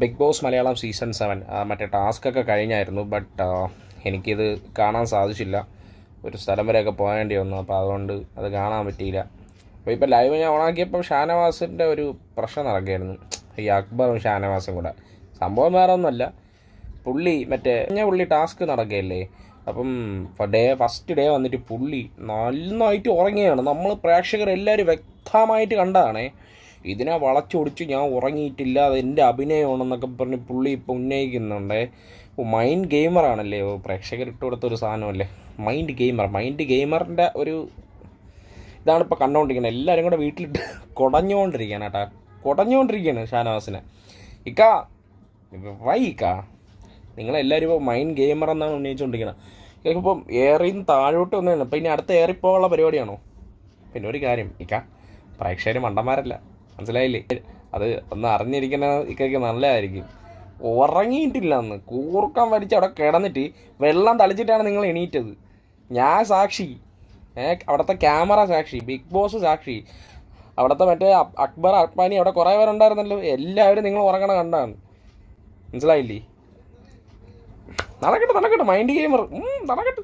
Big boss Malayalam season 7 മറ്റേ ടാസ്ക്കൊക്കെ കഴിഞ്ഞായിരുന്നു. But എനിക്കിത് കാണാൻ സാധിച്ചില്ല. ഒരു സ്ഥലം വരെയൊക്കെ പോകേണ്ടി വന്നു. അപ്പോൾ അതുകൊണ്ട് അത് കാണാൻ പറ്റിയില്ല. അപ്പോൾ ഇപ്പോൾ ലൈവ് ഞാൻ ഓണാക്കിയപ്പോൾ ഷാനവാസിൻ്റെ ഒരു പ്രശ്നം നടക്കുകയായിരുന്നു. ഈ അക്ബറും ഷാനവാസും കൂടെ. സംഭവം വേറെ ഒന്നുമല്ല, പുള്ളി ടാസ്ക് നടക്കുകയല്ലേ. അപ്പം ഫസ്റ്റ് ഡേ വന്നിട്ട് പുള്ളി നന്നായിട്ട് ഉറങ്ങിയാണ്. നമ്മൾ പ്രേക്ഷകരെല്ലാവരും വ്യക്തമായിട്ട് കണ്ടതാണേ. ഇതിനെ വളച്ചൊടിച്ച് ഞാൻ ഉറങ്ങിയിട്ടില്ല, അതെൻ്റെ അഭിനയമാണെന്നൊക്കെ പറഞ്ഞ് പുള്ളി ഇപ്പോൾ ഉന്നയിക്കുന്നുണ്ടേ. മൈൻഡ് ഗെയിമറാണല്ലേ, പ്രേക്ഷകർ ഇട്ട് കൊടുത്തൊരു സാധനമല്ലേ മൈൻഡ് ഗെയിമറിൻ്റെ ഒരു ഇതാണ് ഇപ്പോൾ കണ്ടുകൊണ്ടിരിക്കുന്നത്. എല്ലാവരും കൂടെ വീട്ടിലിട്ട് കുടഞ്ഞുകൊണ്ടിരിക്കുകയാണ് ഷാനവാസിനെ. ഇക്ക നിങ്ങളെല്ലാവരും ഇപ്പോൾ മൈൻഡ് ഗെയിമർ എന്നാണ് ഉന്നയിച്ചുകൊണ്ടിരിക്കുന്നത്. ഇപ്പം ഏറിന്ന് താഴോട്ട് ഒന്നും ഇപ്പം ഇനി അടുത്ത ഏറിപ്പോകാനുള്ള പരിപാടിയാണോ? പിന്നെ ഒരു കാര്യം പ്രേക്ഷകർ മണ്ടന്മാരല്ല, മനസ്സിലായില്ലേ? അത് ഒന്ന് അറിഞ്ഞിരിക്കുന്ന ഇക്കയ്ക്ക് നല്ലതായിരിക്കും. ഉറങ്ങിയിട്ടില്ല അന്ന്, കൂർക്കം വലിച്ച് അവിടെ കിടന്നിട്ട് വെള്ളം തളിച്ചിട്ടാണ് നിങ്ങൾ എണീറ്റത്. ഞാൻ സാക്ഷി, അവിടുത്തെ ക്യാമറ സാക്ഷി, ബിഗ് ബോസ് സാക്ഷി, അവിടുത്തെ മറ്റേ അക്ബർ അക്ബാനി അവിടെ കുറേ പേരുണ്ടായിരുന്നല്ലോ. എല്ലാവരും നിങ്ങൾ ഉറങ്ങണ കണ്ടാണ്, മനസ്സിലായില്ലേ? നടക്കട്ടെ മൈൻഡ് ഗെയിമർ നടക്കട്ടെ.